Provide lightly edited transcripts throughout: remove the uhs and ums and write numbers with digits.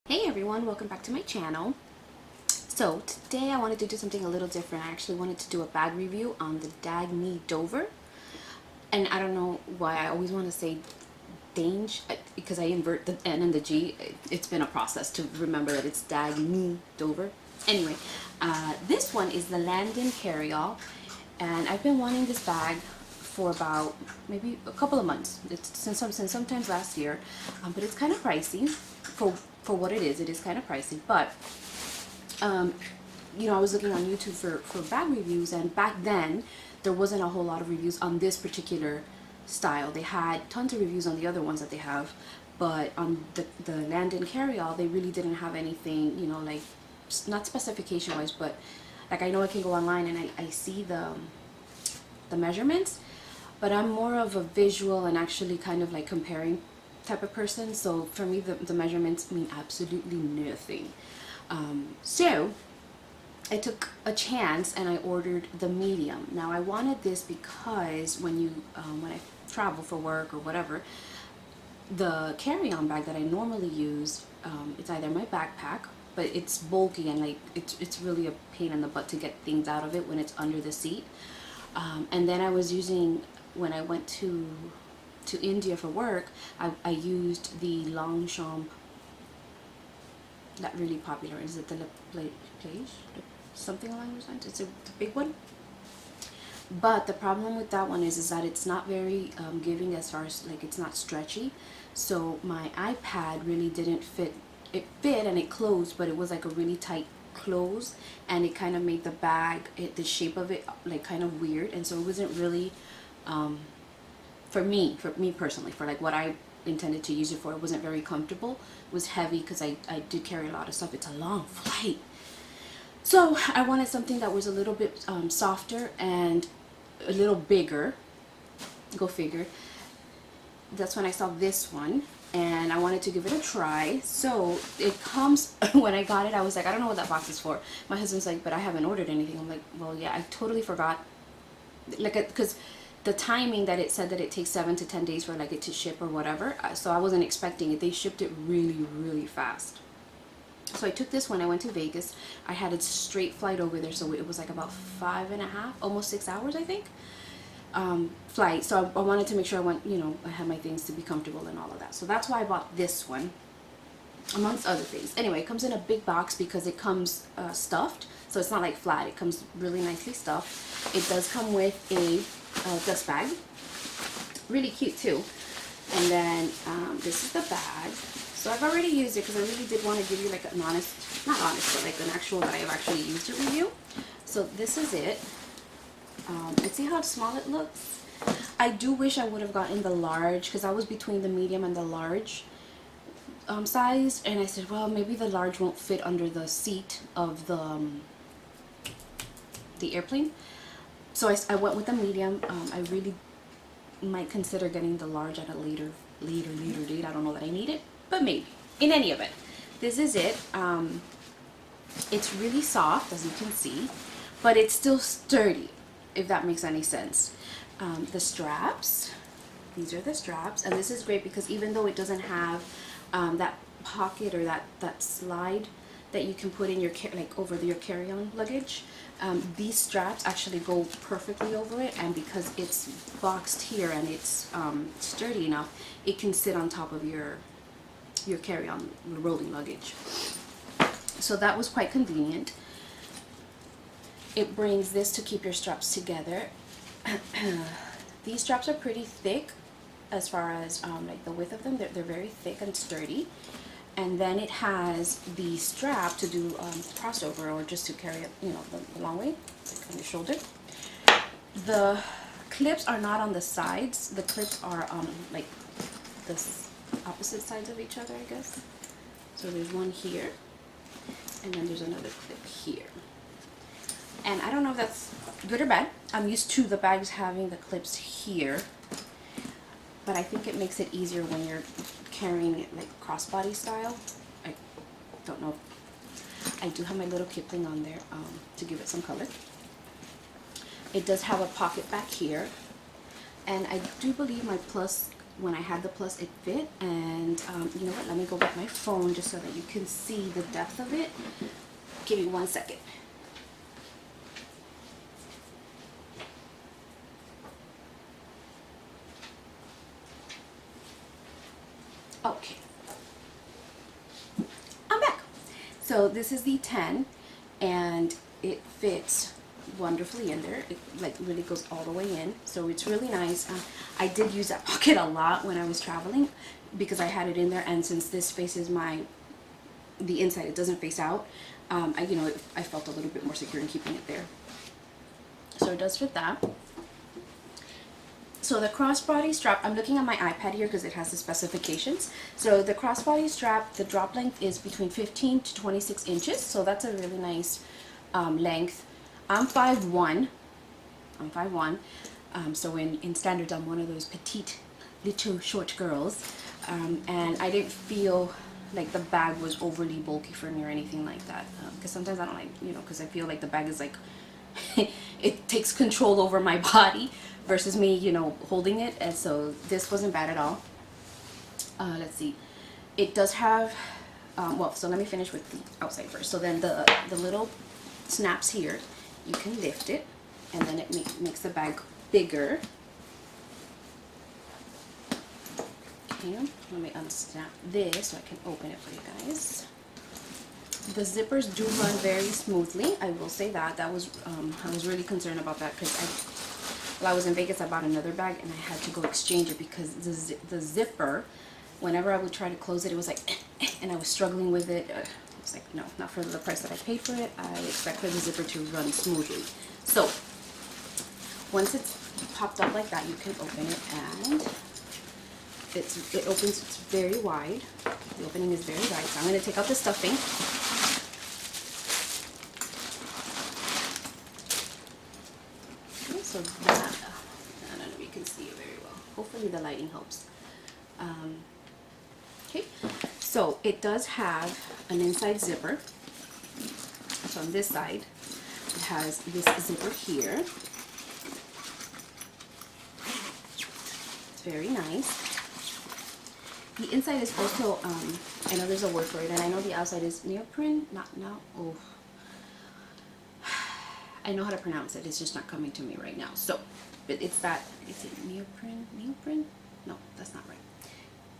Hey everyone, welcome back to my channel. So today I wanted to do something a little different. I actually wanted to do a bag review on the Dagne Dover. And I don't know why I always want to say Dagne because I invert the N and the G. It's been a process to remember that it's Dagne Dover. Anyway, this one is the Landon Carryall, and I've been wanting this bag for about maybe a couple of months. It's since sometimes last year, but it's kind of pricey for what it is. It is kind of pricey, but you know, I was looking on YouTube for bag reviews, and back then there wasn't a whole lot of reviews on this particular style. They had tons of reviews on the other ones that they have, but on the Landon Carryall, they really didn't have anything, you know, like not specification wise, but like I know I can go online and I see the measurements, but I'm more of a visual and actually kind of like comparing type of person. So for me, the measurements mean absolutely nothing. So I took a chance and I ordered the medium. Now I wanted this because when I travel for work or whatever, the carry-on bag that I normally use, it's either my backpack, but it's bulky and like it's really a pain in the butt to get things out of it when it's under the seat. And then I was using, when I went to India for work, I used the Longchamp, that really popular, is it the Plage? Something along those lines. It's the big one. But the problem with that one is that it's not very giving, as far as like it's not stretchy. So my iPad really didn't fit. It fit and it closed, but it was like a really tight close, and it kind of made the bag, the shape of it, like kind of weird, and so it wasn't really for me personally, for like what I intended to use it for. It wasn't very comfortable. It was heavy because I did carry a lot of stuff. It's a long flight, so I wanted something that was a little bit softer and a little bigger. Go figure. That's when I saw this one and I wanted to give it a try. So it comes, when I got it, I was like, I don't know what that box is for. My husband's like, but I haven't ordered anything. I'm like, well, yeah, I totally forgot, like, because the timing that it said that it takes 7 to 10 days for like it to ship or whatever, so I wasn't expecting it. They shipped it really fast. So I took this one. I went to Vegas. I had a straight flight over there, so it was like about 5.5, almost 6 hours, I think, flight. So I wanted to make sure I went, you know, I had my things to be comfortable and all of that. So that's why I bought this one, amongst other things. Anyway, it comes in a big box because it comes stuffed, so it's not like flat. It comes really nicely stuffed. It does come with a dust bag, really cute too. And then this is the bag. So I've already used it because I really did want to give you like an honest, not honest, but like an actual that I have actually used to review. So this is it. And see how small it looks? I do wish I would have gotten the large, because I was between the medium and the large size, and I said, well, maybe the large won't fit under the seat of the airplane. So I went with the medium. I really might consider getting the large at a later date. I don't know that I need it, but maybe. In any event, this is it. It's really soft, as you can see, but it's still sturdy, if that makes any sense. The straps, these are the straps, and this is great because even though it doesn't have that pocket or that slide that you can put in your like over your carry-on luggage, these straps actually go perfectly over it, and because it's boxed here and it's sturdy enough, it can sit on top of your carry-on rolling luggage. So that was quite convenient. It brings this to keep your straps together. These straps are pretty thick as far as like the width of them. They're very thick and sturdy. And then it has the strap to do crossover, or just to carry it, you know, the long way, like on your shoulder. The clips are not on the sides. The clips are on like the opposite sides of each other, I guess. So there's one here, and then there's another clip here. And I don't know if that's good or bad. I'm used to the bags having the clips here, but I think it makes it easier when you're carrying it like crossbody style. I don't know. I do have my little Kipling on there to give it some color. It does have a pocket back here, and I do believe my plus when I had the plus, it fit. And you know what, let me go get my phone just so that you can see the depth of it. Give me 1 second. Okay, I'm back. So this is the 10, and it fits wonderfully in there. It like really goes all the way in, so it's really nice. I did use that pocket a lot when I was traveling because I had it in there, and since this faces the inside, it doesn't face out. I felt a little bit more secure in keeping it there. So it does fit that. So the crossbody strap, I'm looking at my iPad here because it has the specifications. So the crossbody strap, the drop length is between 15 to 26 inches. So that's a really nice length. I'm 5'1". So in standards, I'm one of those petite, little short girls. And I didn't feel like the bag was overly bulky for me or anything like that. Because sometimes I don't like, because I feel like the bag is like, it takes control over my body versus me, holding it. And so this wasn't bad at all. Let's see. It does have, so let me finish with the outside first. So then the little snaps here, you can lift it, and then it makes the bag bigger. Okay, let me unsnap this so I can open it for you guys. The zippers do run very smoothly. I will say that. I was really concerned about that because while I was in Vegas, I bought another bag and I had to go exchange it because the zipper, whenever I would try to close it, it was like, and I was struggling with it. I was like, no, not for the price that I paid for it. I expected the zipper to run smoothly. So once it's popped up like that, you can open it, and it opens. It's very wide. The opening is very wide. So I'm going to take out the stuffing. Okay, so that, I don't know if you can see it very well. Hopefully the lighting helps. Okay, so it does have an inside zipper. So on this side, it has this zipper here. It's very nice. The inside is also, I know there's a word for it, and I know the outside is neoprene. I know how to pronounce it. It's just not coming to me right now. So, but it's that. Is it neoprene? Neoprene? No, that's not right.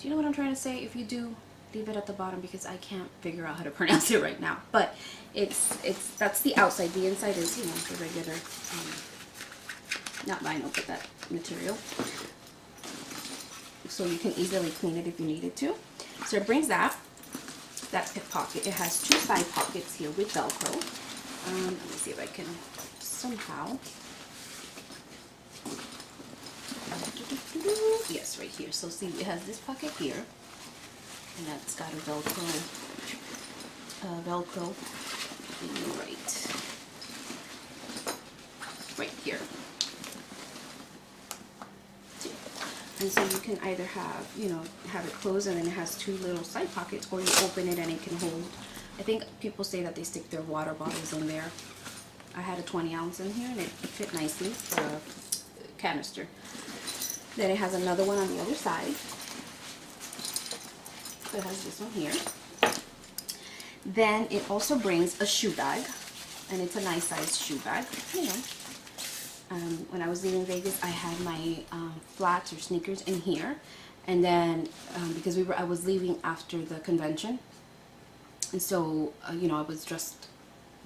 Do you know what I'm trying to say? If you do, leave it at the bottom because I can't figure out how to pronounce it right now. But that's the outside. The inside is, the regular, not vinyl, but that material. So you can easily clean it if you needed to. So it brings that hip pocket. It has two side pockets here with Velcro. Let me see if I can somehow. Yes, right here. So see, it has this pocket here, and that's got a Velcro right here. And so you can either have it closed and then it has two little side pockets, or you open it and it can hold. I think people say that they stick their water bottles in there. I had a 20 ounce in here and it fit nicely for a canister. Then it has another one on the other side. So it has this one here. Then it also brings a shoe bag, and it's a nice sized shoe bag. When I was leaving Vegas, I had my flats or sneakers in here, and then because I was leaving after the convention, and so I was dressed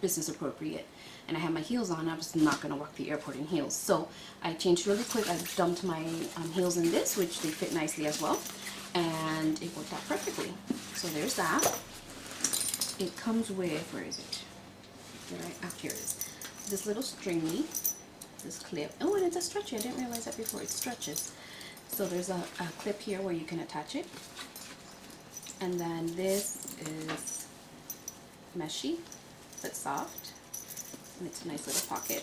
business appropriate, and I had my heels on. I was not going to walk the airport in heels, so I changed really quick. I dumped my heels in this, which they fit nicely as well, and it worked out perfectly. So there's that. It comes with, where is it? Here it is. This little stringy. This clip. Oh, and it's a stretchy. I didn't realize that before. It stretches. So there's a clip here where you can attach it. And then this is meshy but soft. And it's a nice little pocket,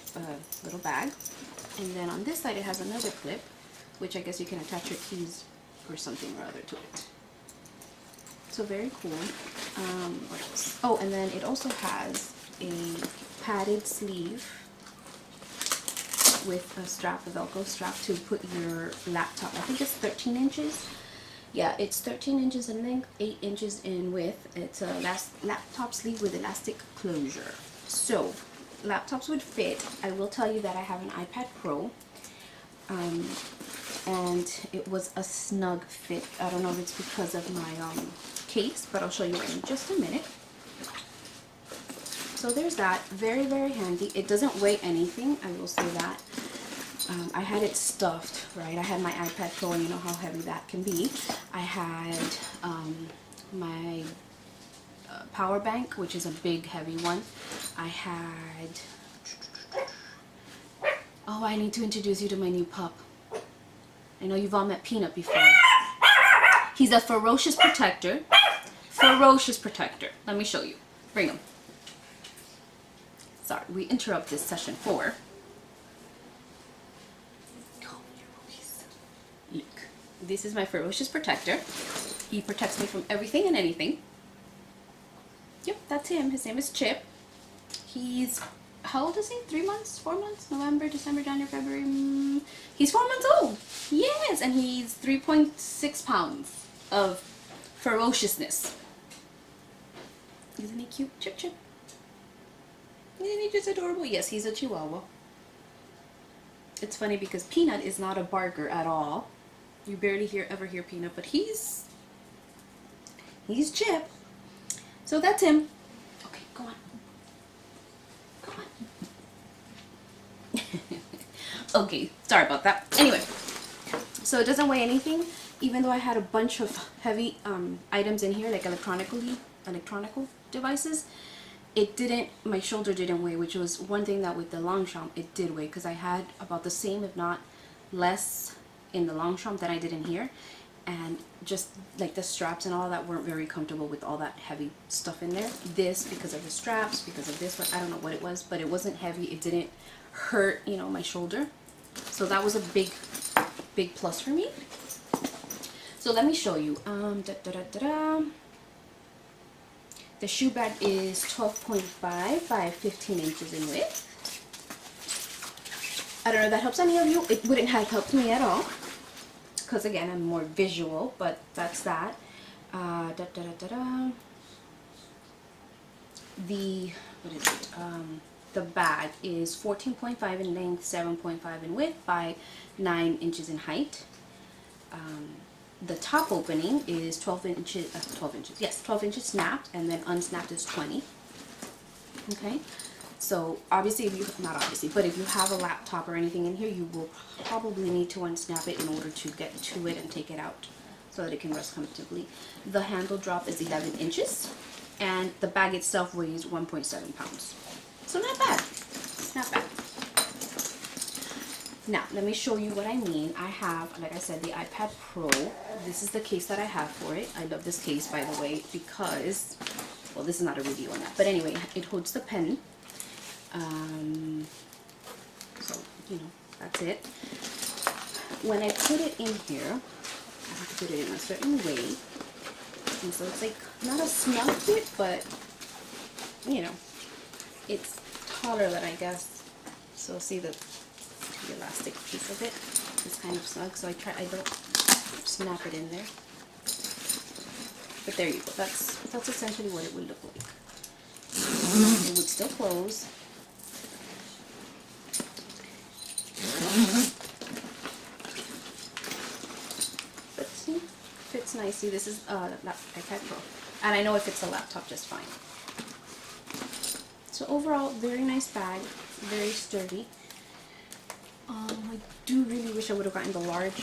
little bag. And then on this side it has another clip, which I guess you can attach your keys or something or other to it. So very cool. What else? Oh, and then it also has a padded sleeve with a strap, a Velcro strap to put your laptop. I think it's 13 inches. Yeah, it's 13 inches in length, 8 inches in width. It's a laptop sleeve with elastic closure. So, laptops would fit. I will tell you that I have an iPad Pro. And it was a snug fit. I don't know if it's because of my case, but I'll show you in just a minute. So there's that. Very, very handy. It doesn't weigh anything, I will say that. I had it stuffed, right? I had my iPad Pro, and you know how heavy that can be. I had my power bank, which is a big, heavy one. I had... Oh, I need to introduce you to my new pup. I know you've all met Peanut before. He's a ferocious protector. Ferocious protector. Let me show you. Bring him. Sorry, we interrupt this session for... Look, this is my ferocious protector. He protects me from everything and anything. Yep, that's him. His name is Chip. He's... How old is he? 3 months? 4 months? November, December, January, February. He's 4 months old. Yes, and he's 3.6 pounds of ferociousness. Isn't he cute? Chip, Chip. Isn't he just adorable? Yes, he's a Chihuahua. It's funny because Peanut is not a barker at all. You barely ever hear Peanut, but he's Chip. So that's him. Okay, go on. Okay, sorry about that. Anyway, so it doesn't weigh anything, even though I had a bunch of heavy items in here, like electronical devices. It didn't, my shoulder didn't weigh, which was one thing that with the Longchamp it did weigh, because I had about the same, if not less, in the Longchamp than I did in here. And just like the straps and all that weren't very comfortable with all that heavy stuff in there. This, because of the straps, because of this one, I don't know what it was, but it wasn't heavy. It didn't hurt, you know, my shoulder. So that was a big plus for me. So let me show you. The shoe bag is 12.5 by 15 inches in width. I don't know if that helps any of you. It wouldn't have helped me at all, because again, I'm more visual, but that's that. The bag is 14.5 in length, 7.5 in width by 9 inches in height. The top opening is 12 inches, 12 inches snapped, and then unsnapped is 20. Okay, so obviously, not obviously, but if you have a laptop or anything in here, you will probably need to unsnap it in order to get to it and take it out so that it can rest comfortably. The handle drop is 11 inches, and the bag itself weighs 1.7 pounds. So not bad. It's not bad. Now, let me show you what I mean. I have, like I said, the iPad Pro. This is the case that I have for it. I love this case, by the way, because, well, this is not a review on that. But anyway, it holds the pen. So, you know, that's it. When I put it in here, I have to put it in a certain way. And so it's like, not a snug fit, but, you know, it's taller than I guess. So see the elastic piece of it is kind of snug, so I don't snap it in there. But there you go. That's essentially what it would look like. It would still close. But see, fits nicely. This is iPad Pro, and I know it fits a laptop just fine. So overall, very nice bag, very sturdy. I do really wish I would have gotten the large.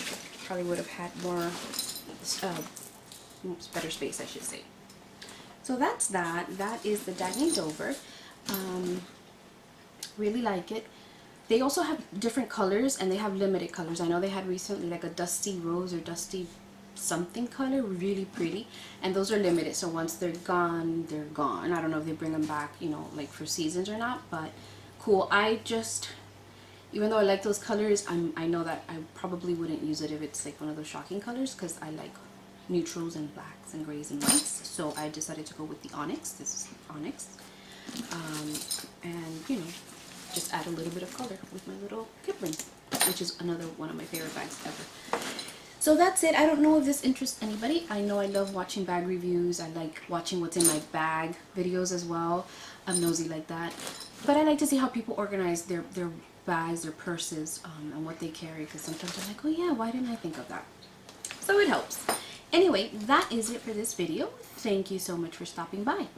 Probably would have had more, better space, I should say. So that's that. That is the Dagne Dover. Really like it. They also have different colors, and they have limited colors. I know they had recently like a dusty rose or dusty something color, really pretty, and those are limited, so once they're gone, they're gone. I don't know if they bring them back, you know, like for seasons or not, but cool. Even though I like those colors, I know that I probably wouldn't use it if it's like one of those shocking colors, because I like neutrals and blacks and grays and whites. So I decided to go with the Onyx. This is Onyx. And you know, just add a little bit of color with my little Kipling, which is another one of my favorite bags ever. So that's it. I don't know if this interests anybody. I know I love watching bag reviews. I like watching what's in my bag videos as well. I'm nosy like that. But I like to see how people organize their bags, their purses, and what they carry, because sometimes I'm like, oh yeah, why didn't I think of that? So it helps. Anyway, that is it for this video. Thank you so much for stopping by.